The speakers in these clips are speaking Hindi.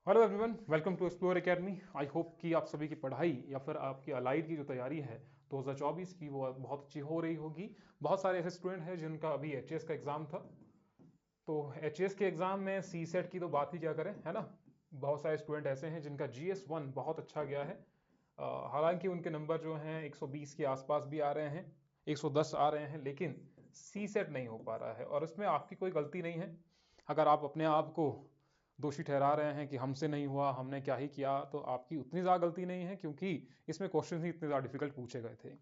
Hello everyone, welcome to Explore Academy. I hope कि आप सभी की पढ़ाई या फिर आपकी अलाइड की जो तैयारी है 2024 की वो बहुत अच्छी हो रही होगी। बहुत सारे ऐसे स्टूडेंट हैं जिनका अभी एचएस का एग्जाम था, तो एचएस के एग्जाम में सी सेट की तो बात ही क्या करें, है ना। बहुत सारे स्टूडेंट ऐसे हैं जिनका GS1 बहुत अच्छा गया है। हालांकि उनके नंबर जो हैं 120 के आसपास भी आ रहे हैं, 110 आ रहे हैं, लेकिन सी सेट नहीं हो पा रहा है और इसमें आपकी कोई गलती नहीं है। अगर आप अपने आप को दोषी ठहरा रहे हैं कि हमसे नहीं हुआ, हमने क्या ही किया, तो आपकी उतनी ज़्यादा गलती नहीं है, क्योंकि इसमें क्वेश्चन ही इतने ज़्यादा डिफिकल्ट पूछे गए थे।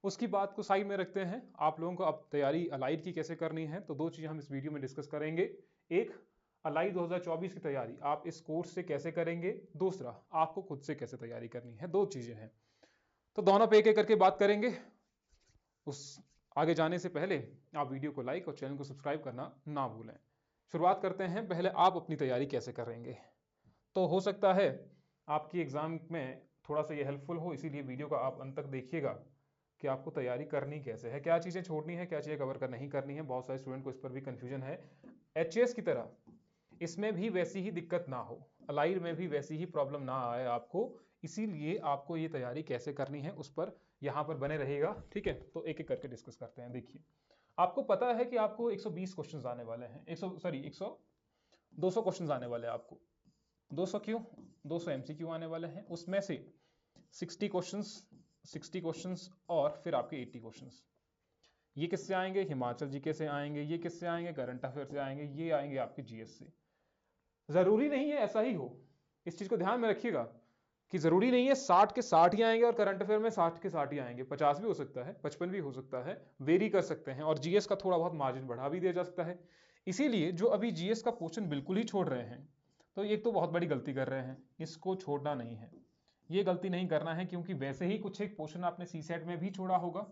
उसकी बात को साइड में रखते हैं, आप लोगों को अब तैयारी अलाइड की कैसे करनी है, तो दो चीज़ें हम इस वीडियो में डिस्कस करेंगे। एक, अलाइड 2024 की तैयारी आप इस कोर्स से कैसे करेंगे। दूसरा, आपको खुद से कैसे तैयारी करनी है। दो चीज़ें हैं, तो दोनों पे एक एक करके बात करेंगे। उस आगे जाने से पहले आप वीडियो को लाइक और चैनल को सब्सक्राइब करना ना भूलें। शुरुआत करते हैं, पहले आप अपनी तैयारी कैसे करेंगे। तो हो सकता है आपकी एग्जाम में थोड़ा सा ये हेल्पफुल हो, इसीलिए वीडियो का आप अंत तक देखिएगा कि आपको तैयारी करनी कैसे है, क्या चीज़ें छोड़नी है, क्या चीज़ें कवर कर नहीं करनी है। बहुत सारे स्टूडेंट को इस पर भी कंफ्यूजन है। एचएस की तरह इसमें भी वैसी ही दिक्कत ना हो, अलाइड में भी वैसी ही प्रॉब्लम ना आए आपको, इसीलिए आपको ये तैयारी कैसे करनी है उस पर यहाँ पर बने रहेगा। ठीक है, तो एक एक करके डिस्कस करते हैं। देखिए, आपको पता है कि आपको 120 क्वेश्चंस आने वाले हैं, 100 सॉरी 100 200 क्वेश्चंस आने वाले हैं आपको। 200 क्यों? 200 MCQ आने वाले हैं, उसमें से 60 क्वेश्चंस और फिर आपके 80 क्वेश्चंस। ये किससे आएंगे? हिमाचल जीके से आएंगे। ये किससे आएंगे? करंट अफेयर से आएंगे। ये आएंगे आपके जीएस से। जरूरी नहीं है ऐसा ही हो, इस चीज को ध्यान में रखिएगा कि जरूरी नहीं है 60 के 60 ही आएंगे और करंट अफेयर में 60 के 60 ही आएंगे। 50 भी हो सकता है, 55 भी हो सकता है, वेरी कर सकते हैं, और जीएस का थोड़ा बहुत मार्जिन बढ़ा भी दिया जा सकता है। इसीलिए जो अभी जीएस का पोर्शन बिल्कुल ही छोड़ रहे हैं, तो एक तो बहुत बड़ी गलती कर रहे हैं, इसको छोड़ना नहीं है, ये गलती नहीं करना है, क्योंकि वैसे ही कुछ एक पोर्शन आपने सी सेट में भी छोड़ा होगा,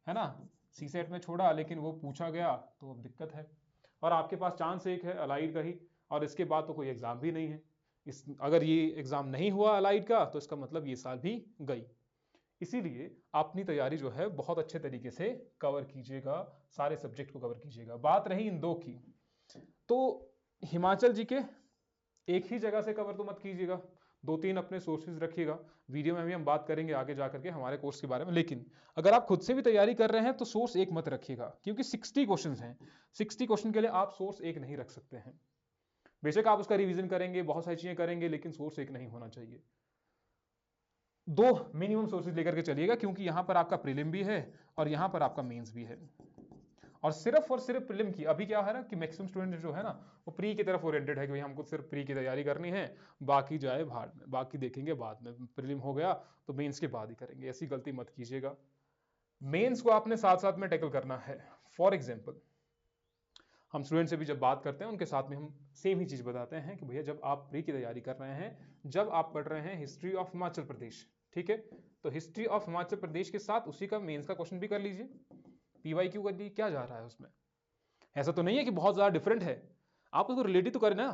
है ना। सी सेट में छोड़ा लेकिन वो पूछा गया, तो अब दिक्कत है। और आपके पास चांस एक है अलाइड का ही, और इसके बाद तो कोई एग्जाम भी नहीं है। इस अगर ये एग्जाम नहीं हुआ अलाइड का, तो इसका मतलब ये साल भी गई। इसीलिए अपनी तैयारी जो है बहुत अच्छे तरीके से कवर कीजिएगा, सारे सब्जेक्ट को कवर कीजिएगा। बात रही इन दो की, तो हिमाचल जी के एक ही जगह से कवर तो मत कीजिएगा, दो तीन अपने सोर्सेज रखिएगा। वीडियो में भी हम बात करेंगे आगे जाकर के हमारे कोर्स के बारे में, लेकिन अगर आप खुद से भी तैयारी कर रहे हैं तो सोर्स एक मत रखिएगा, क्योंकि 60 क्वेश्चन हैं। 60 क्वेश्चन के लिए आप सोर्स एक नहीं रख सकते हैं। बेशक आप उसका रिवीजन करेंगे, बहुत सारी चीजें करेंगे, लेकिन सोर्स एक नहीं होना चाहिए। दो मिनिमम सोर्सेज लेकर के चलिएगा, क्योंकि यहां पर आपका प्रीलिम भी है और यहां पर आपका मेंस भी है। और सिर्फ प्रीलिम की अभी क्या है ना, कि मैक्सिमम स्टूडेंट जो है ना, वो प्री की तरफ ओरिएंटेड है कि भाई हमको सिर्फ प्री की तैयारी करनी है, बाकी जाए भाड़ में, बाकी देखेंगे बाद में, प्रीलिम हो गया तो मेंस के बाद ही करेंगे। ऐसी गलती मत कीजिएगा। मेंस को आपने साथ साथ में टैकल करना है। फॉर एग्जाम्पल, हम स्टूडेंट से भी जब बात करते हैं उनके साथ में हम सेम ही चीज बताते हैं कि भैया जब आप प्री की तैयारी कर रहे हैं, जब आप पढ़ रहे हैं हिस्ट्री ऑफ हिमाचल प्रदेश, ठीक है, तो हिस्ट्री ऑफ हिमाचल प्रदेश के साथ उसी का मेंस का क्वेश्चन भी कर लीजिए। PYQ कर लीजिए, क्या जा रहा है उसमें? ऐसा तो नहीं है कि बहुत ज्यादा डिफरेंट है, आप उसको रिलेटिव तो करें ना,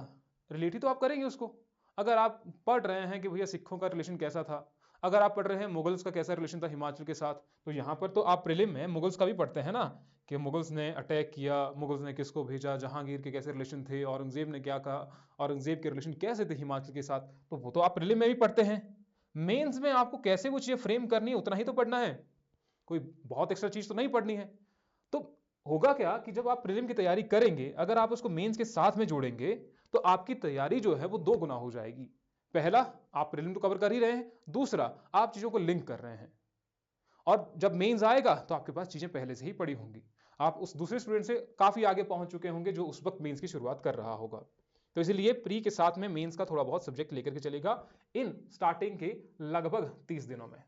रिलेटिव तो आप करेंगे उसको। अगर आप पढ़ रहे हैं कि भैया सिखों का रिलेशन कैसा था, अगर आप पढ़ रहे हैं मुगल्स का कैसा रिलेशन था हिमाचल के साथ, तो यहां पर तो आप प्रीलिम में मुगल्स का भी पढ़ते हैं ना, कि मुगल्स ने अटैक किया, मुगल्स ने किसको भेजा, जहांगीर के कैसे रिलेशन थे, औरंगजेब ने क्या कहा, औरंगजेब के रिलेशन कैसे थे हिमाचल के साथ, तो वो तो आप प्रीलिम में भी पढ़ते हैं। मेंस में आपको कैसे वो चीजें फ्रेम करनी है उतना ही तो पढ़ना है, कोई बहुत एक्स्ट्रा चीज तो नहीं पढ़नी है। तो होगा क्या कि जब आप प्रीलिम की तैयारी करेंगे, अगर आप उसको मेंस के साथ में जोड़ेंगे, तो आपकी तैयारी जो है वो दो गुना हो जाएगी। पहला, आप प्रीलिम तो कवर कर ही रहे हैं, दूसरा आप चीजों को लिंक कर रहे हैं, और जब मेंस आएगा तो आपके पास चीजें पहले से ही पड़ी होंगी। आप उस दूसरे स्टूडेंट से काफी आगे पहुंच चुके होंगे जो उस वक्त मेंस की शुरुआत कर रहा होगा। तो इसलिए प्री के साथ में मेंस का थोड़ा बहुत सब्जेक्ट लेकर के चलेगा इन स्टार्टिंग के लगभग 30 दिनों में।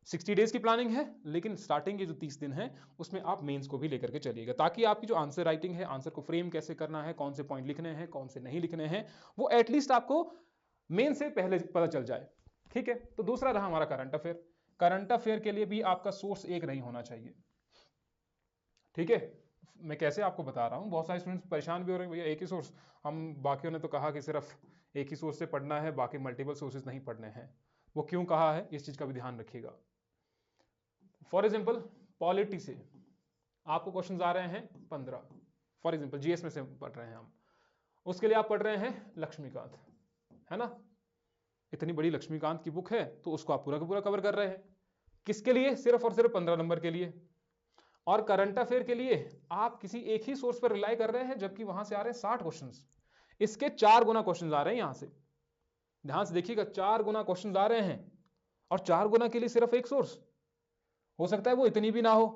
60 डेज की प्लानिंग है, लेकिन स्टार्टिंग के जो 30 दिन है उसमें आप मेंस को भी लेकर के चलिएगा, ताकि आपकी जो आंसर राइटिंग है, आंसर को फ्रेम कैसे करना है, कौन से पॉइंट लिखने हैं, कौन से नहीं लिखने हैं, वो एटलीस्ट आपको मेन से पहले पता चल जाए। ठीक है, तो दूसरा रहा हमारा करंट अफेयर। करंट अफेयर के लिए भी आपका सोर्स एक नहीं होना चाहिए। ठीक है, मैं कैसे आपको बता रहा हूं, बहुत सारे स्टूडेंट्स परेशान भी हो रहे हैं, भैया एक ही सोर्स, हम बाकियों ने तो कहा कि सिर्फ एक ही सोर्स से पढ़ना है, बाकी मल्टीपल सोर्सेज नहीं पढ़ने हैं। वो क्यों कहा है, इस चीज का भी ध्यान रखिएगा। फॉर एग्जाम्पल, पॉलिटी से आपको क्वेश्चन आ रहे हैं 15, फॉर एग्जाम्पल जीएस में से पढ़ रहे हैं हम, उसके लिए आप पढ़ रहे हैं लक्ष्मीकांत, है ना। इतनी बड़ी लक्ष्मीकांत की बुक है तो उसको आप पूरा का पूरा कवर कर रहे हैं। किसके लिए? सिर्फ और सिर्फ 15 नंबर के लिए। और करंट अफेयर के लिए आप किसी एक ही सोर्स पर रिलाई कर रहे हैं, जबकि वहां से आ रहे हैं 60 क्वेश्चंस। इसके 4 गुना क्वेश्चंस आ रहे हैं यहां से। ध्यान से देखिएगा, 4 गुना क्वेश्चंस आ रहे हैं और 4 गुना के लिए सिर्फ एक सोर्स। हो सकता है वो इतनी भी ना हो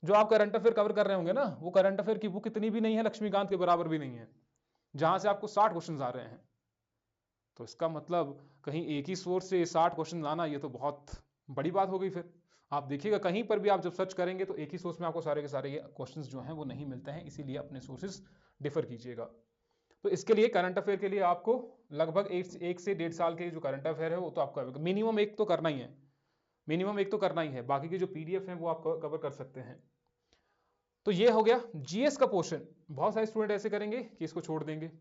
जो आप करंट अफेयर कवर कर रहे होंगे ना, वो करंट अफेयर की बुक इतनी भी नहीं है, लक्ष्मीकांत के बराबर भी नहीं है, जहां से आपको 60 क्वेश्चंस आ रहे हैं। तो इसका मतलब कहीं एक ही सोर्स से 60 क्वेश्चन लाना, ये तो बहुत बड़ी बात हो गई। फिर आप देखिएगा कहीं पर भी आप जब सर्च करेंगे तो एक ही सोर्स में आपको सारे के सारे ये क्वेश्चंस जो हैं वो नहीं मिलते हैं, इसीलिए अपने सोर्सेस डिफर कीजिएगा। तो इसके लिए करंट अफेयर के लिए आपको लगभग 1 से 1.5 साल के जो करंट अफेयर है वो तो आपको मिनिमम एक तो करना ही है, मिनिमम एक तो करना ही है। बाकी की जो पीडीएफ है वो आप कवर कर सकते हैं। तो ये हो गया जीएस का पोर्शन। बहुत सारे स्टूडेंट ऐसे करेंगे कि इसको छोड़ देंगे,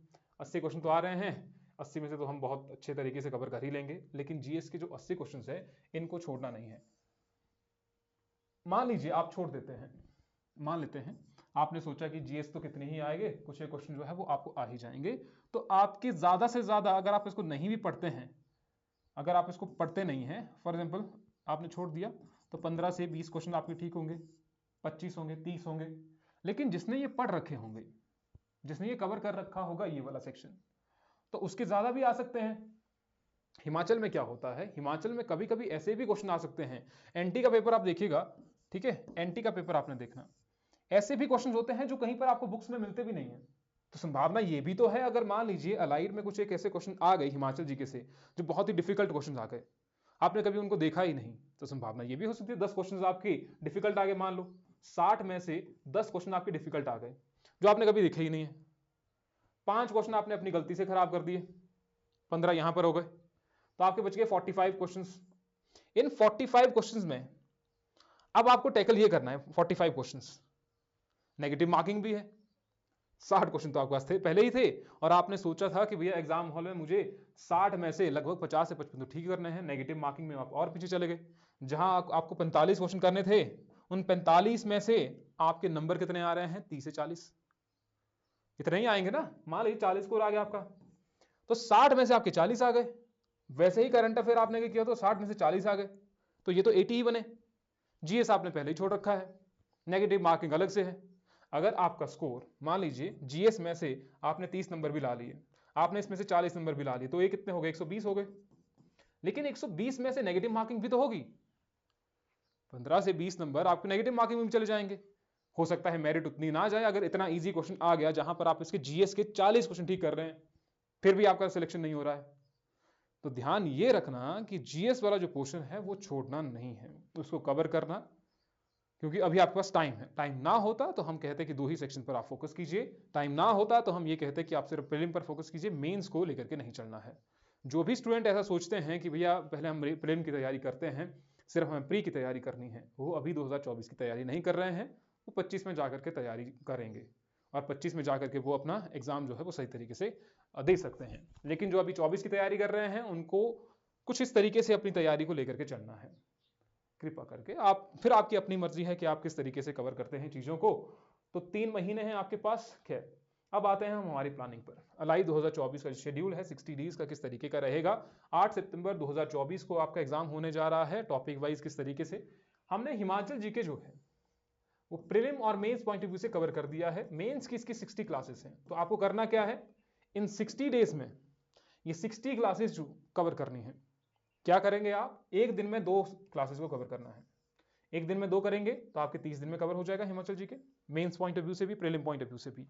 80 क्वेश्चन तो आ रहे हैं, 80 में से तो हम बहुत अच्छे तरीके से कवर कर ही लेंगे, लेकिन जीएस के जो 80 क्वेश्चन है इनको छोड़ना नहीं है। मान लीजिए आप छोड़ देते हैं, मान लेते हैं आपने सोचा कि जीएस तो कितने ही आएंगे, कुछ एक क्वेश्चन जो है वो आपको आ ही जाएंगे, तो आपके ज्यादा से ज्यादा अगर आप इसको नहीं भी पढ़ते हैं, अगर आप इसको पढ़ते नहीं हैं, फॉर एग्जाम्पल आपने छोड़ दिया, तो 15 से 20 क्वेश्चन आपके ठीक होंगे, 25 होंगे, 30 होंगे। लेकिन जिसने ये पढ़ रखे होंगे, जिसने ये कवर कर रखा होगा ये वाला सेक्शन, तो उसके ज्यादा भी आ सकते हैं। हिमाचल में क्या होता है, हिमाचल में कभी कभी ऐसे भी क्वेश्चन आ सकते हैं। एनटी का पेपर आप देखिएगा, ठीक है, एनटी का पेपर आपने देखना, ऐसे भी क्वेश्चन होते हैं जो कहीं पर आपको बुक्स में मिलते भी नहीं है। तो संभावना ये भी तो है, अगर मान लीजिए अलाइड में कुछ एक ऐसे क्वेश्चन आ गए हिमाचल जीके से जो बहुत ही डिफिकल्ट क्वेश्चन आ गए, आपने कभी उनको देखा ही नहीं, तो संभावना ये भी हो सकती है 10 क्वेश्चन आपके डिफिकल्ट आ गए। मान लो 60 में से 10 क्वेश्चन आपके डिफिकल्ट आ गए जो आपने कभी देखे ही नहीं है। 5 क्वेश्चन आपने अपनी गलती से खराब कर दिए, 15 यहां पर हो गए, तो आपके बच गए 45 क्वेश्चंस। इन 45 क्वेश्चंस में अब आपको टैकल ये करना है 45 क्वेश्चंस, नेगेटिव मार्किंग भी है। 60 क्वेश्चन तो आपके पास थे, पहले ही थे, और आपने सोचा था कि भैया एग्जाम हॉल में मुझे 60 में से लगभग 50 से 55 तो ठीक करने हैं, नेगेटिव मार्किंग में आप और पीछे चले गए। जहां आपको 45 क्वेश्चन करने थे, उन 45 में से आपके नंबर कितने आ रहे हैं? 30 से 40, इतने ही आएंगे ना। मान लीजिए 40 स्कोर आ गया आपका, तो 60 में से आपके 40 आ गए। वैसे ही करंट अफेयर आपने किया तो 60 में से 40 आ गए, तो ये तो 80 ही बने। जीएस आपने पहले ही छोड़ रखा है, नेगेटिव मार्किंग अलग से है। अगर आपका स्कोर मान लीजिए जीएस में से आपने 30 नंबर भी ला लिए, आपने इसमें से 40 नंबर भी ला लिए, तो ये कितने हो गए? 120 हो गए। लेकिन 120 में से नेगेटिव मार्किंग भी तो होगी, 15 से 20 नंबर आपके नेगेटिव मार्किंग में चले जाएंगे। हो सकता है मेरिट उतनी ना जाए, अगर इतना इजी क्वेश्चन आ गया जहां पर आप इसके जीएस के 40 क्वेश्चन ठीक कर रहे हैं, फिर भी आपका सिलेक्शन नहीं हो रहा है। तो ध्यान ये रखना कि जीएस वाला जो पोर्शन है वो छोड़ना नहीं है, उसको कवर करना, क्योंकि अभी आपके पास टाइम है। टाइम ना होता तो हम कहते कि 2 ही सेक्शन पर आप फोकस कीजिए, टाइम ना होता तो हम ये कहते कि आप सिर्फ प्रीलिम पर फोकस कीजिए, मेंस को लेकर के नहीं चलना है। जो भी स्टूडेंट ऐसा सोचते हैं कि भैया पहले हम प्रीलिम की तैयारी करते हैं, सिर्फ हमें प्री की तैयारी करनी है, वो अभी 2024 की तैयारी नहीं कर रहे हैं, वो 25 में जाकर के तैयारी करेंगे और 25 में जाकर के वो अपना एग्जाम जो है वो सही तरीके से दे सकते हैं। लेकिन जो अभी 24 की तैयारी कर रहे हैं उनको कुछ इस तरीके से अपनी तैयारी को लेकर के चलना है। कृपा करके आप, फिर आपकी अपनी मर्जी है कि आप किस तरीके से कवर करते हैं चीजों को। तो 3 महीने हैं आपके पास। खैर, अब आते हैं हम हमारी प्लानिंग पर। अलाई 2024 का शेड्यूल है 60 डेज का किस तरीके का रहेगा। 8 सितंबर 2024 को आपका एग्जाम होने जा रहा है। टॉपिक वाइज किस तरीके से हमने हिमाचल जीके जो है वो प्रीलिम और मेंस पॉइंट ऑफ व्यू से कवर कर दिया है। मेंस की इसकी 60 क्लासेस हैं, तो आपको करना क्या है, इन 60 डेज में ये 60 क्लासेस जो कवर करनी है। क्या करेंगे आप, एक दिन में 2 क्लासेस को कवर करना है। एक दिन में 2 करेंगे तो आपके 30 दिन में कवर हो जाएगा हिमाचल जी के, मेंस पॉइंट ऑफ व्यू से भी, प्रीलिम पॉइंट ऑफ व्यू से भी।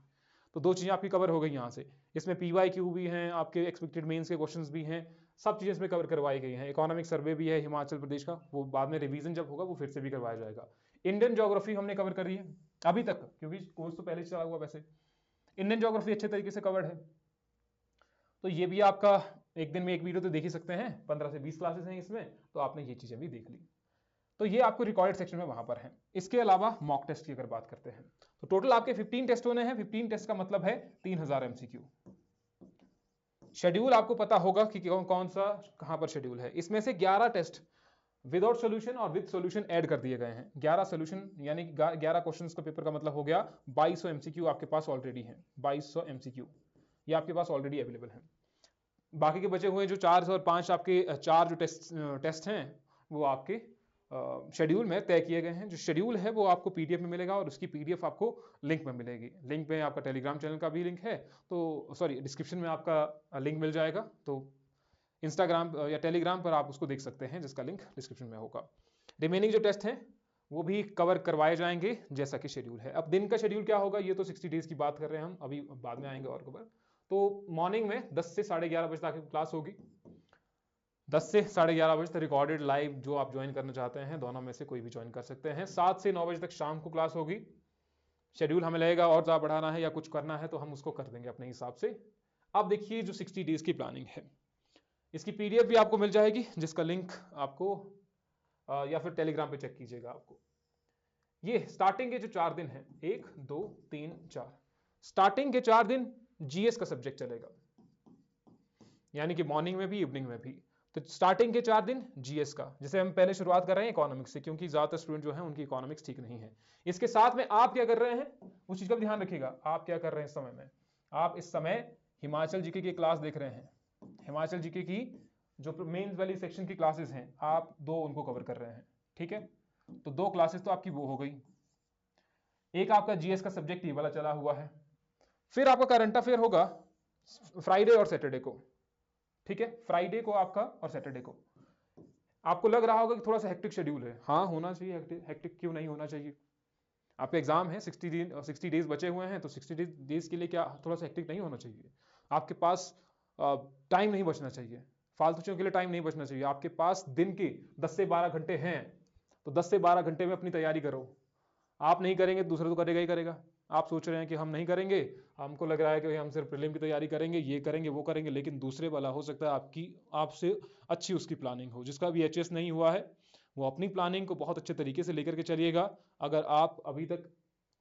तो 2 चीजें आपकी कवर हो गई यहाँ से। इसमें पीवाईक्यू भी हैं, आपके एक्सपेक्टेड मेंस के क्वेश्चंस भी हैं, सब चीजें इसमें कवर करवाई गई हैं। इकोनॉमिक सर्वे भी है हिमाचल प्रदेश का, वो बाद में रिवीजन जब होगा वो फिर से भी करवाया जाएगा। इंडियन ज्योग्राफी हमने कवर करी है अभी तक, क्योंकि कोर्स तो पहले चला हुआ। वैसे इंडियन ज्योग्राफी अच्छे तरीके से कवर्ड है, तो ये भी आपका एक दिन में एक वीडियो तो देख ही सकते हैं। 15 से 20 क्लासेस हैं इसमें, तो आपने ये चीजें भी देख ली। तो ये आपको रिकॉर्डेड सेक्शन में वहां पर है। इसके अलावा मॉक टेस्ट की अगर बात करते हैं तो टोटल आपके 15 टेस्ट होने हैं। 15 टेस्ट का मतलब है 3000 एमसीक्यू। शेड्यूल आपको पता होगा कि कौन सा कहां पर शेड्यूल है। इसमें से 11 टेस्ट विदाउट सोल्यूशन और विद सोल्यूशन ऐड कर दिए गए हैं। 11 सोल्यूशन यानी 11 क्वेश्चंस का पेपर का मतलब हो गया 2200 एमसीक्यू आपके पास ऑलरेडी है। 2200 एमसीक्यू ये आपके पास ऑलरेडी अवेलेबल है। बाकी के बचे हुए जो 4 और 5 आपके 4 जो टेस्ट हैं वो आपके शेड्यूल में तय किए गए हैं। जो शेड्यूल है वो आपको पीडीएफ में मिलेगा और उसकी पीडीएफ आपको लिंक में मिलेगी। लिंक में आपका टेलीग्राम चैनल का भी लिंक है, तो सॉरी डिस्क्रिप्शन में आपका लिंक मिल जाएगा, तो इंस्टाग्राम या टेलीग्राम पर आप उसको देख सकते हैं जिसका लिंक डिस्क्रिप्शन में होगा। रिमेनिंग जो टेस्ट हैं वो भी कवर करवाए जाएंगे जैसा कि शेड्यूल है। अब दिन का शेड्यूल क्या होगा ये तो 60 डेज की बात कर रहे हैं हम, अभी बाद में आएंगे और कवर। तो मॉर्निंग में 10 से 11:30 बजे तक क्लास होगी। 10 से 11:30 बजे तक रिकॉर्डेड लाइव जो आप ज्वाइन करना चाहते हैं दोनों में से कोई भी ज्वाइन कर सकते हैं। 7 से 9 बजे तक शाम को क्लास होगी। शेड्यूल हमें लगेगा और ज़्यादा बढ़ाना है या कुछ करना है तो हम उसको कर देंगे अपने हिसाब से। अब देखिए जो 60 डेज की प्लानिंग है, इसकी पीडीएफ भी आपको मिल जाएगी जिसका लिंक आपको या फिर टेलीग्राम पे चेक कीजिएगा। आपको ये स्टार्टिंग के जो 4 दिन हैं, 1 2 3 4, स्टार्टिंग के 4 दिन जीएस का सब्जेक्ट चलेगा, यानी कि मॉर्निंग में भी इवनिंग में भी। तो स्टार्टिंग के 4 दिन जीएस का, जैसे हम पहले शुरुआत कर रहे हैं इकोनॉमिक्स से, क्योंकि ज्यादातर स्टूडेंट जो हैं उनकी इकोनॉमिक्स ठीक नहीं है। इसके साथ में आप क्या कर रहे हैं उस चीज का भी ध्यान रखिएगा। आप क्या कर रहे हैं इस समय में, आप इस समय हिमाचल जीके की क्लास देख रहे हैं। हिमाचल जीके की जो मेंस वाली सेक्शन की क्लासेस हैं आप 2 उनको कवर कर रहे हैं, ठीक है। तो 2 क्लासेस तो आपकी वो हो गई। एक आपका जीएस का सब्जेक्ट ये वाला चला हुआ है। फिर आपका करंट अफेयर होगा फ्राइडे और सैटरडे को, ठीक है। फ्राइडे को आपका और सैटरडे को। आपको लग रहा होगा कि थोड़ा सा हेक्टिक शेड्यूल है। हाँ होना चाहिए, हेक्टिक क्यों नहीं होना चाहिए। आपका एग्जाम है, 60 डेज बचे हुए हैं, तो 60 डेज के लिए क्या थोड़ा सा हेक्टिक नहीं होना चाहिए। आपके पास टाइम नहीं बचना चाहिए, फालतू चीजों के लिए टाइम नहीं बचना चाहिए। आपके पास दिन के 10 से 12 घंटे हैं, तो 10 से 12 घंटे में अपनी तैयारी करो। आप नहीं करेंगे दूसरा तो करेगा ही करेगा। आप सोच रहे हैं कि हम नहीं करेंगे, हमको लग रहा है कि हम सिर्फ प्रीलिम की तैयारी करेंगे, ये करेंगे वो करेंगे, लेकिन दूसरे वाला हो सकता है आपसे अच्छी उसकी प्लानिंग हो। जिसका भी एचएस नहीं हुआ है वो अपनी प्लानिंग को बहुत अच्छे तरीके से लेकर के चलिएगा। अगर आप अभी तक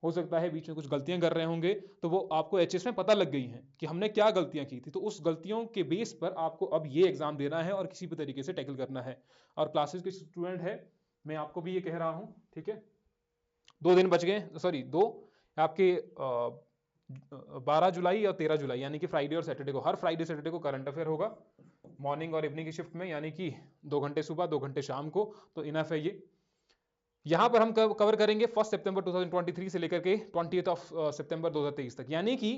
हो सकता है बीच में कुछ गलतियां कर रहे होंगे तो वो आपको एचएस में पता लग गई हैं कि हमने क्या गलतियां की थी, तो उस गलतियों के बेस पर आपको अब ये एग्जाम देना है और किसी भी तरीके से टैकल करना है। और क्लासेस के स्टूडेंट है, मैं आपको भी ये कह रहा हूं, ठीक है। 2 दिन बच गए, सॉरी 2 आपके 12 जुलाई और 13 जुलाई, यानी कि फ्राइडे और सैटरडे को, हर फ्राइडे सैटरडे को करंट अफेयर होगा मॉर्निंग और इवनिंग की शिफ्ट में, यानी कि 2 घंटे सुबह 2 घंटे शाम को। तो इनफ है ये। यहां पर हम कवर करेंगे 1 सितंबर 2023 से लेकर के 20 सितंबर 2023 तक, यानी कि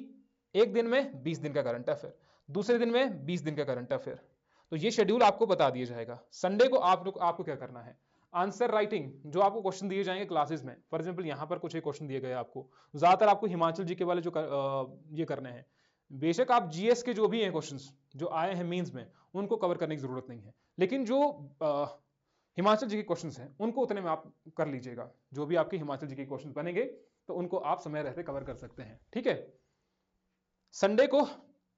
एक दिन में 20 दिन का करंट अफेयर, दूसरे दिन में 20 दिन का करंट अफेयर। तो ये शेड्यूल आपको बता दिया जाएगा। संडे को आपको क्या करना है, आंसर राइटिंग, जो आपको क्वेश्चन दिए जाएंगे क्लासेस में। फॉर एग्जांपल यहां पर कुछ एक क्वेश्चन दिए गए आपको, ज्यादातर आपको हिमाचल जीके वाले जो ये करने हैं। बेशक आप जीएस के जो भी हैं क्वेश्चंस जो आए हैं मीन्स में, उनको कवर करने की जरूरत नहीं है, लेकिन जो हिमाचल जी के क्वेश्चंस हैं उनको उतने में आप कर लीजिएगा। जो भी आपके हिमाचल जी के क्वेश्चन बनेंगे तो उनको आप समय रहते कवर कर सकते हैं, ठीक है। संडे को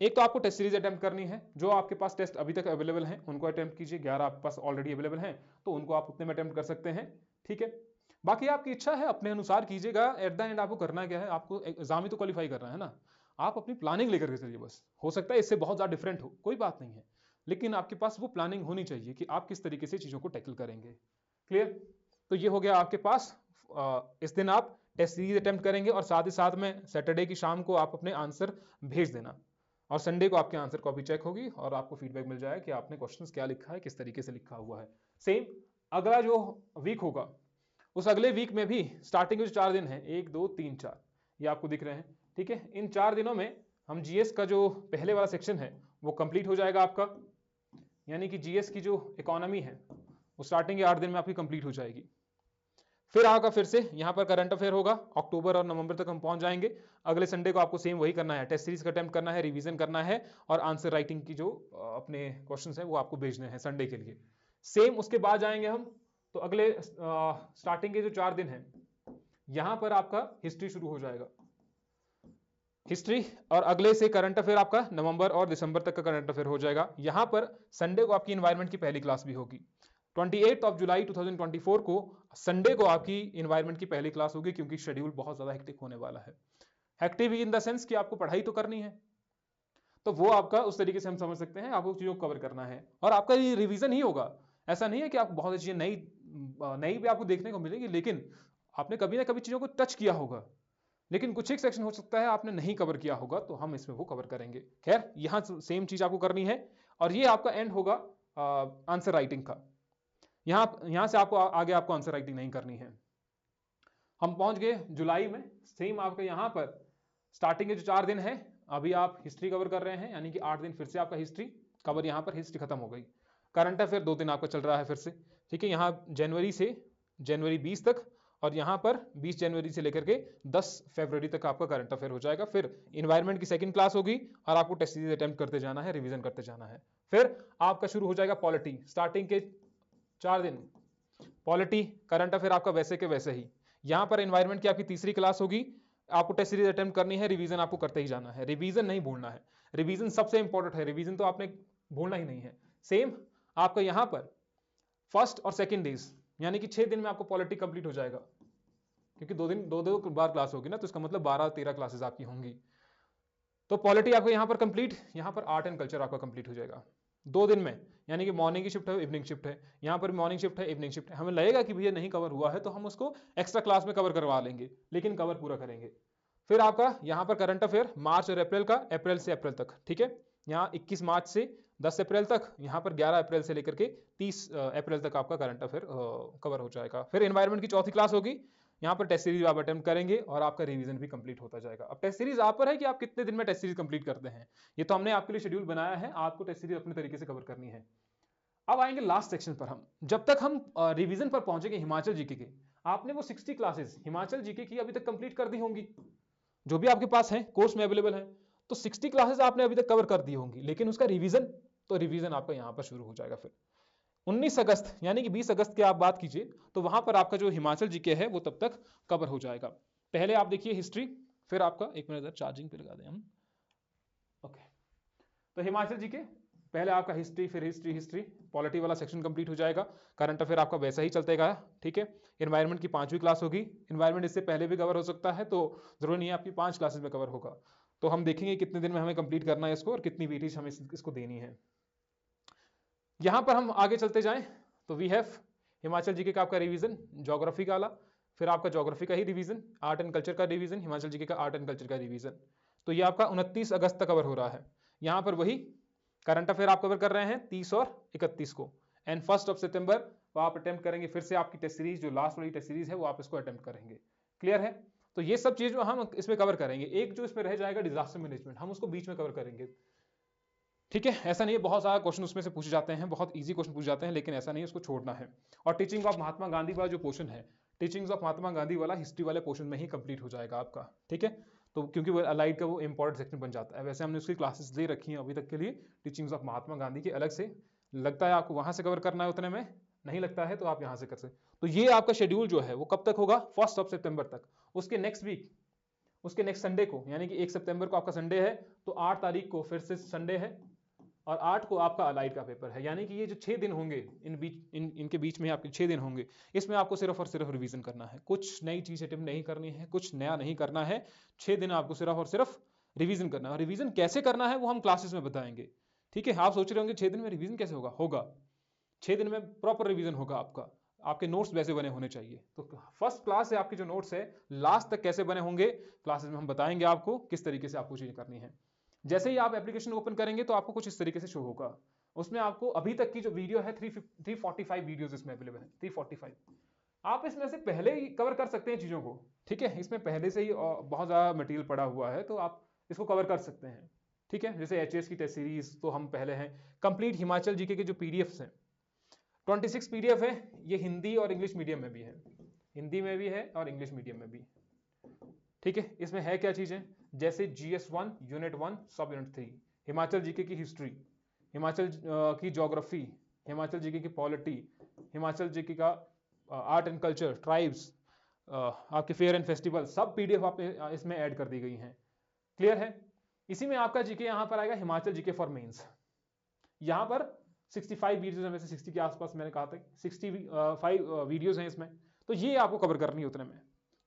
एक तो आपको टेस्ट सीरीज अटेम्प्ट करनी है। जो आपके पास टेस्ट अभी तक अवेलेबल हैं उनको अटेम्प्ट कीजिए। 11 आपके पास ऑलरेडी अवेलेबल हैं तो उनको आप उतने में अटेम्प्ट कर सकते हैं, ठीक है। बाकी आपकी इच्छा है, अपने अनुसार कीजिएगा। एट द एंड आपको करना क्या है, आपको एग्जाम ही तो क्वालिफाई करना है ना। आप अपनी प्लानिंग लेकर के चलिए बस। हो सकता है इससे बहुत ज्यादा डिफरेंट हो, कोई बात नहीं है, लेकिन आपके पास वो प्लानिंग होनी चाहिए कि आप किस तरीके से चीजों को टैकल करेंगे। क्लियर। तो ये हो गया आपके पास। इस दिन आप टेस्ट सीरीज अटेम्प्ट करेंगे और साथ ही साथ में सैटरडे की शाम को आप अपने आंसर भेज देना, और संडे को आपके आंसर कॉपी चेक होगी और आपको फीडबैक मिल जाएगा कि आपने क्वेश्चंस क्या लिखा है, किस तरीके से लिखा हुआ है। सेम अगला जो वीक होगा उस अगले वीक में भी स्टार्टिंग के जो 4 दिन है, 1 2 3 4, ये आपको दिख रहे हैं, ठीक है। इन 4 दिनों में हम जीएस का जो पहले वाला सेक्शन है वो कंप्लीट हो जाएगा आपका, यानी कि जीएस की जो इकोनॉमी है वो स्टार्टिंग के 8 दिन में आपकी कंप्लीट हो जाएगी। फिर आपका फिर से यहाँ पर करंट अफेयर होगा, अक्टूबर और नवंबर तक हम पहुंच जाएंगे। अगले संडे को आपको सेम वही करना है, टेस्ट सीरीज का अटेम्प्ट करना है, रिवीजन करना है, और आंसर राइटिंग की जो अपने क्वेश्चंस हैं वो आपको भेजने हैं संडे के लिए। सेम उसके बाद जाएंगे हम, तो अगले स्टार्टिंग के जो 4 दिन हैं यहां पर आपका हिस्ट्री शुरू हो जाएगा, हिस्ट्री, और अगले से करंट अफेयर आपका नवंबर और दिसंबर तक का करंट अफेयर हो जाएगा। यहां पर संडे को आपकी एनवायरनमेंट की पहली क्लास भी होगी। 28 जुलाई 2024 को संडे को आपकी एनवायरनमेंट की पहली क्लास होगी, क्योंकि शेड्यूल बहुत ज्यादा हेक्टिक होने वाला है। हेक्टिक इन द सेंस कि आपको पढ़ाई तो करनी है, तो वो आपका उस तरीके से हम समझ सकते हैं, आपको चीजों को कवर करना है और आपका ये रिवीजन ही होगा। ऐसा नहीं है कि आपको बहुत चीजें नई भी आपको देखने को मिलेगी, लेकिन आपने कभी ना कभी चीजों को टच किया होगा, लेकिन कुछ एक सेक्शन हो सकता है आपने नहीं कवर किया होगा, तो हम इसमें वो कवर करेंगे। खैर यहाँ सेम चीज आपको करनी है, और ये आपका एंड होगा आंसर राइटिंग का। यहां से आपको आगे आपको आंसर राइटिंग नहीं करनी है। हम पहुंच गए जुलाई में। सेम आपके यहां पर स्टार्टिंग के जो 4 दिन है, अभी आप हिस्ट्री कवर कर रहे हैं, यानी कि 8 दिन फिर से आपका हिस्ट्री कवर, यहां पर हिस्ट्री खत्म हो गई। करंट अफेयर 2 दिन आपका चल रहा है फिर से, ठीक है। यहाँ जनवरी से जनवरी 20 तक, और यहाँ पर 20 जनवरी से लेकर के 10 फरवरी तक आपका करंट अफेयर हो जाएगा। फिर इन्वायरमेंट की सेकंड क्लास होगी और आपको टेस्ट सीरीज अटेम्प्ट करते जाना है, रिवीजन करते जाना है। फिर आपका शुरू हो जाएगा पॉलिटी, स्टार्टिंग के 4 दिन पॉलिटी, करंट अफेयर आपका वैसे के वैसे ही। यहाँ पर इन्वायरमेंट की आपकी तीसरी क्लास होगी, आपको टेस्ट सीरीज अटेम्प्ट करनी है, रिवीजन आपको करते ही जाना है, रिवीजन नहीं भूलना है। रिवीजन सबसे इंपॉर्टेंट है, रिवीजन तो आपने भूलना ही नहीं है। सेम आपका यहाँ पर फर्स्ट और सेकंड डेज, यानी कि 6 दिन में आपको पॉलिटी कंप्लीट हो जाएगा, क्योंकि 2 बार क्लास होगी ना, तो इसका मतलब 12-13 क्लासेस आपकी होंगी। तो पॉलिटी आपको यहाँ पर कंप्लीट, यहाँ पर आर्ट एंड कल्चर आपका कंप्लीट हो जाएगा 2 दिन में, यानी कि मॉर्निंग की शिफ्ट है, इवनिंग शिफ्ट है। यहाँ पर मॉर्निंग शिफ्ट है, इवनिंग शिफ्ट है। हमें लगेगा कि भैया नहीं कवर हुआ है, तो हम उसको एक्स्ट्रा क्लास में कवर करवा लेंगे, लेकिन कवर पूरा करेंगे। फिर आपका यहाँ पर करंट अफेयर मार्च और अप्रैल का, अप्रैल से अप्रैल तक, ठीक है। यहाँ 21 मार्च से 10 अप्रैल तक, यहाँ पर 11 अप्रैल से लेकर के 30 अप्रैल तक आपका करंट अफेयर कवर हो जाएगा। फिर एनवायरमेंट की चौथी क्लास होगी, यहाँ पर टेस्ट सीरीज आप अटेम्प्ट करेंगे और आपका रिवीजन भी कंप्लीट होता जाएगा। अब टेस्ट सीरीज आप पर है कि आप कितने दिन में टेस्ट सीरीज कंप्लीट करते हैं, ये तो हमने आपके लिए शेड्यूल बनाया है, आपको टेस्ट सीरीज अपने तरीके से कवर करनी है। अब आएंगे लास्ट सेक्शन पर हम, जब तक हम रिवीजन पर पहुंचेंगे हिमाचल जीके के, आपने वो 60 क्लासेस हिमाचल जीके की अभी तक कंप्लीट कर दी होंगी, जो भी आपके पास है कोर्स में अवेलेबल है, तो 60 क्लासेस आपने अभी तक कवर कर दी होंगी, लेकिन उसका रिवीजन, तो रिवीजन आपका यहां पर शुरू हो जाएगा। फिर 19 अगस्त यानी कि 20 अगस्त की आप बात कीजिए, तो वहां पर आपका जो हिमाचल जीके है वो तब तक कवर हो जाएगा। पहले आप देखिए हिस्ट्री, फिर आपका, एक मिनट चार्जिंग पे लगा दें हम, ओके। तो हिमाचल जीके पहले आपका हिस्ट्री, फिर हिस्ट्री हिस्ट्री पॉलिटी वाला सेक्शन कंप्लीट हो जाएगा। करंट अफेयर आपका वैसा ही चलते गया, ठीक है। एनवायरनमेंट की 5वीं क्लास होगी, एनवायरनमेंट इससे पहले भी कवर हो सकता है, तो जरूरी नहीं है आपकी 5 क्लासेस में कवर होगा। तो हम देखेंगे कितने दिन में हमें कंप्लीट करना है इसको, और कितनी वेटेज हमें इसको देनी है। यहां पर हम आगे चलते जाएं, तो वी हैव हिमाचल जीके का आपका रिवीजन, ज्योग्राफी का वाला, फिर आपका ज्योग्राफी का ही रिवीजन, आर्ट एंड कल्चर का रिवीजन, हिमाचल जीके का आर्ट एंड कल्चर का रिवीजन। तो ये आपका 29 अगस्त तक कवर हो रहा है। यहां पर वही करंट अफेयर आप कवर कर रहे हैं 30 और 31 को, एंड 1 सितंबर वो आप अटेम्प्ट करेंगे फिर से आपकी टेस्ट सीरीज, जो लास्ट वाली टेस्ट सीरीज है वो आप इसको अटेम्प्ट करेंगे। क्लियर है? तो ये सब चीज जो हम इसमें कवर करेंगे, एक जो इसमें रह जाएगा डिजास्टर मैनेजमेंट, हम उसको बीच में कवर करेंगे, ठीक है। ऐसा नहीं है, बहुत सारा क्वेश्चन उसमें से पूछे जाते हैं, बहुत इजी क्वेश्चन पूछे जाते हैं, लेकिन ऐसा नहीं है, उसको छोड़ना है। और टीचिंग ऑफ महात्मा गांधी वाला जो पोर्शन है, टीचिंग्स ऑफ महात्मा गांधी वाला हिस्ट्री वाले पोर्शन में ही कंप्लीट हो जाएगा आपका, ठीक है। तो क्योंकि वो अलाइड का वो इंपॉर्टेंट सेक्शन बन जाता है, वैसे हमने उसकी क्लासेस दे रखी हैं अभी तक के लिए, टीचिंग्स ऑफ महात्मा गांधी के अलग से। लगता है आपको वहां से कवर करना है उतने में, नहीं लगता है तो आप यहाँ से कर सकते। तो ये आपका शेड्यूल जो है वो कब तक होगा, 1 सितंबर तक। उसके नेक्स्ट वीक, उसके नेक्स्ट संडे को, यानी कि 1 सितंबर को आपका संडे है, तो 8 तारीख को फिर से संडे है, और 8 को आपका अलाइड का पेपर है। यानी कि ये जो 6 दिन होंगे इनके बीच में आपके 6 दिन होंगे, इसमें आपको सिर्फ और सिर्फ रिवीजन करना है, कुछ नई चीज अटेम्प्ट नहीं करनी है, कुछ नया नहीं करना है। 6 दिन आपको सिर्फ और सिर्फ रिवीजन करना है। रिवीजन कैसे करना है वो हम क्लासेस में बताएंगे, ठीक है। आप सोच रहे होंगे 6 दिन में रिवीजन कैसे होगा 6 दिन में प्रॉपर रिवीजन होगा आपका, आपके नोट्स वैसे बने होने चाहिए। तो फर्स्ट क्लास से आपके जो नोट्स है लास्ट तक कैसे बने होंगे, क्लासेस में हम बताएंगे आपको किस तरीके से आपको चीजें करनी है। जैसे ही आप एप्लीकेशन ओपन करेंगे तो आपको कुछ इस तरीके से शो होगा, उसमें आपको अभी तक की जो वीडियो है 345 वीडियोस इसमें अवेलेबल है, 345। आप इसमें से पहले ही कवर कर सकते हैं चीजों को, ठीक है। इसमें पहले से ही बहुत ज्यादा मटेरियल पड़ा हुआ है, तो आप इसको कवर कर सकते हैं, ठीक है। जैसे एचएस की टेस्ट सीरीज तो हम पहले हैं, कंप्लीट हिमाचल जीके के जो पीडीएफ्स हैं 26 पीडीएफ है, ये हिंदी और इंग्लिश मीडियम में भी है, हिंदी में भी है और इंग्लिश मीडियम में भी, ठीक है। इसमें है क्या चीजें, जैसे GS1 यूनिट 1 सब यूनिट 3, हिमाचल जीके की हिस्ट्री, हिमाचल की ज्योग्राफी, हिमाचल जीके की पॉलिटी, हिमाचल जीके का आर्ट एंड कल्चर, ट्राइब्स, आपके फेयर एंड फेस्टिवल, सब पीडीएफ आप इसमें ऐड कर दी गई हैं। क्लियर है? इसी में आपका जीके यहां पर आएगा हिमाचल जीके फॉर मेंस। यहां पर 65 वीडियोस है, वैसे 60 के आसपास मैंने कहा था, 65 वीडियोस हैं इसमें, तो ये आपको कवर करनी है उतने में।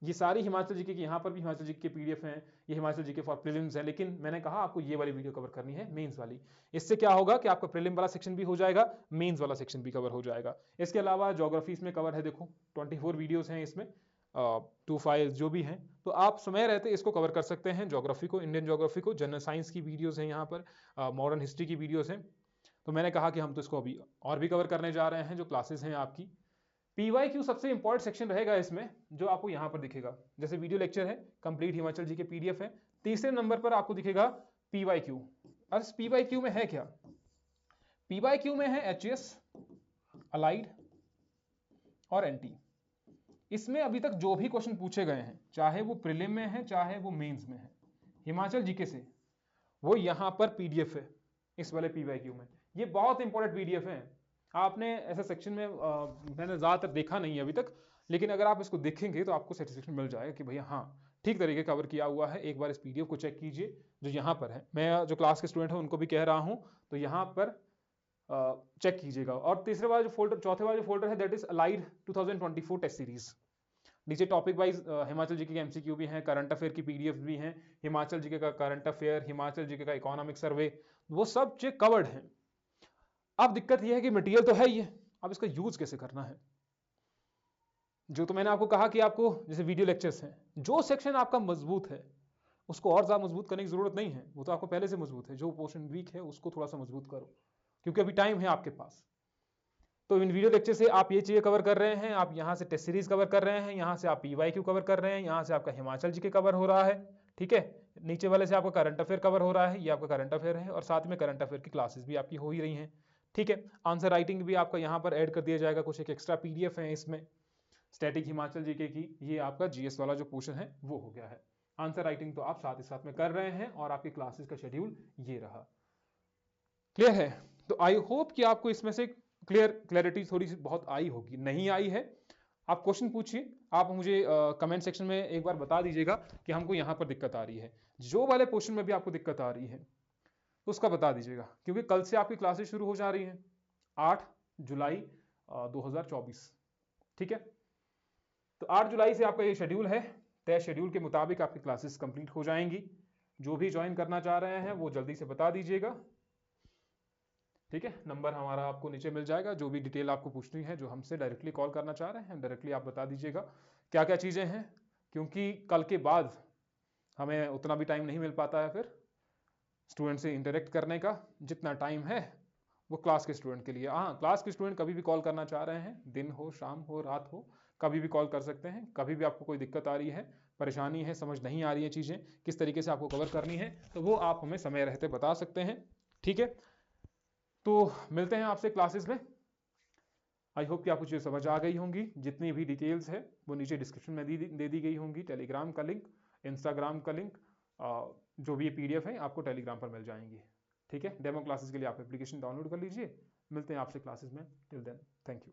ये सारी हिमाचल जीके की, यहाँ पर भी हिमाचल जीके के पीडीएफ हैं, ये हिमाचल जीके फॉर प्रीलिम्स है, लेकिन मैंने कहा आपको ये वाली वीडियो कवर करनी है, मेंस वाली। इससे क्या होगा कि आपका प्रीलिम वाला सेक्शन भी हो जाएगा, मेंस वाला सेक्शन भी कवर हो जाएगा। इसके अलावा ज्योग्राफी इसमें कवर है, देखो 24 वीडियोस हैं इसमें, 2 फाइल्स जो भी हैं, तो आप समय रहते इसको कवर कर सकते हैं, ज्योग्राफी को, इंडियन ज्योग्राफी को। जनरल साइंस की वीडियोस हैं यहाँ पर, मॉडर्न हिस्ट्री की वीडियोस हैं, तो मैंने कहा कि हम तो इसको अभी और भी कवर करने जा रहे हैं जो क्लासेस हैं आपकी। PYQ सबसे इंपॉर्टेंट सेक्शन रहेगा इसमें, जो आपको यहाँ पर दिखेगा। जैसे वीडियो लेक्चर है, कंप्लीट हिमाचल जी के PDF है, तीसरे नंबर पर आपको दिखेगा PYQ। और इस PYQ में है क्या? PYQ में है HES, अलाइड और NT। इसमें अभी तक जो भी क्वेश्चन पूछे गए हैं, चाहे वो प्रीलिम में है चाहे वो मेंस में है, हिमाचल जीके से, वो यहाँ पर PDF है इस वाले PYQ में। ये बहुत इंपॉर्टेंट PDF है। आपने ऐसे सेक्शन में मैंने ज़्यादातर देखा नहीं है अभी तक, लेकिन अगर आप इसको देखेंगे तो आपको सेटिस्फेक्शन मिल जाएगा कि भैया हाँ ठीक तरीके कवर किया हुआ है। एक बार इस PDF को चेक कीजिए जो यहाँ पर है। मैं जो क्लास के स्टूडेंट हैं उनको भी कह रहा हूँ, तो यहाँ पर चेक कीजिएगा। और तीसरे वाला जो फोल्डर, चौथे वाला जो फोल्डर है, that is allied 2024 test series. नीचे टॉपिक वाइज हिमाचल जीके के MCQ भी हैं, करंट अफेयर की PDF भी हैं, हिमाचल जीके का करंट अफेयर, हिमाचल जीके का इकोनॉमिक सर्वे, वो सब चेक कवर्ड है। अब दिक्कत यह है कि मटेरियल तो है ही है, अब इसका यूज कैसे करना है। जो तो मैंने आपको कहा कि आपको जैसे वीडियो लेक्चर्स हैं, जो सेक्शन आपका मजबूत है उसको और ज्यादा मजबूत करने की जरूरत नहीं है, वो तो आपको पहले से मजबूत है। जो पोर्शन वीक है उसको थोड़ा सा मजबूत करो, क्योंकि अभी टाइम है आपके पास। तो इन वीडियो लेक्चर से आप ये चीजें कवर कर रहे हैं, आप यहाँ से टेस्ट सीरीज कवर कर रहे हैं, यहाँ से आप PYQ कवर कर रहे हैं, यहाँ से आपका हिमाचल जीके कवर हो रहा है, ठीक है। नीचे वाले से आपका करंट अफेयर कवर हो रहा है, ये आपका करंट अफेयर है, और साथ में करंट अफेयर की क्लासेस भी आपकी हो ही रही हैं, ठीक है। आंसर राइटिंग भी आपका यहाँ पर ऐड कर दिया जाएगा, कुछ एक एक्स्ट्रा PDF है इसमें स्टैटिक हिमाचल जीके की। ये आपका GS वाला जो पोर्शन है वो हो गया है। आंसर राइटिंग तो आप साथ ही साथ में कर रहे हैं, और आपकी क्लासेस का शेड्यूल ये रहा। क्लियर है? तो आई होप कि आपको इसमें से क्लैरिटी थोड़ी सी बहुत आई होगी। नहीं आई है, आप क्वेश्चन पूछिए, आप मुझे कमेंट सेक्शन में एक बार बता दीजिएगा कि हमको यहाँ पर दिक्कत आ रही है। जो वाले पोर्शन में भी आपको दिक्कत आ रही है तो उसका बता दीजिएगा, क्योंकि कल से आपकी क्लासेस शुरू हो जा रही हैं, 8 जुलाई 2024, ठीक है। तो 8 जुलाई से आपका ये शेड्यूल है, तय शेड्यूल के मुताबिक आपकी क्लासेस कंप्लीट हो जाएंगी। जो भी ज्वाइन करना चाह रहे हैं वो जल्दी से बता दीजिएगा, ठीक है। नंबर हमारा आपको नीचे मिल जाएगा। जो भी डिटेल आपको पूछनी है, जो हमसे डायरेक्टली कॉल करना चाह रहे हैं, डायरेक्टली आप बता दीजिएगा क्या क्या चीज़ें हैं, क्योंकि कल के बाद हमें उतना भी टाइम नहीं मिल पाता है फिर स्टूडेंट से इंटरेक्ट करने का। जितना टाइम है वो क्लास के स्टूडेंट के लिए। हाँ, क्लास के स्टूडेंट कभी भी कॉल करना चाह रहे हैं, दिन हो, शाम हो, रात हो, कभी भी कॉल कर सकते हैं। कभी भी आपको कोई दिक्कत आ रही है, परेशानी है, समझ नहीं आ रही है चीज़ें किस तरीके से आपको कवर करनी है, तो वो आप हमें समय रहते बता सकते हैं, ठीक है। तो मिलते हैं आपसे क्लासेस में। आई होप कि आपको चीज़ें समझ आ गई होंगी। जितनी भी डिटेल्स है वो नीचे डिस्क्रिप्शन में दे दी गई होंगी। टेलीग्राम का लिंक, इंस्टाग्राम का लिंक, जो भी ये PDF है आपको टेलीग्राम पर मिल जाएंगी, ठीक है। डेमो क्लासेस के लिए आप एप्लीकेशन डाउनलोड कर लीजिए। मिलते हैं आपसे क्लासेस में। Till then, thank you.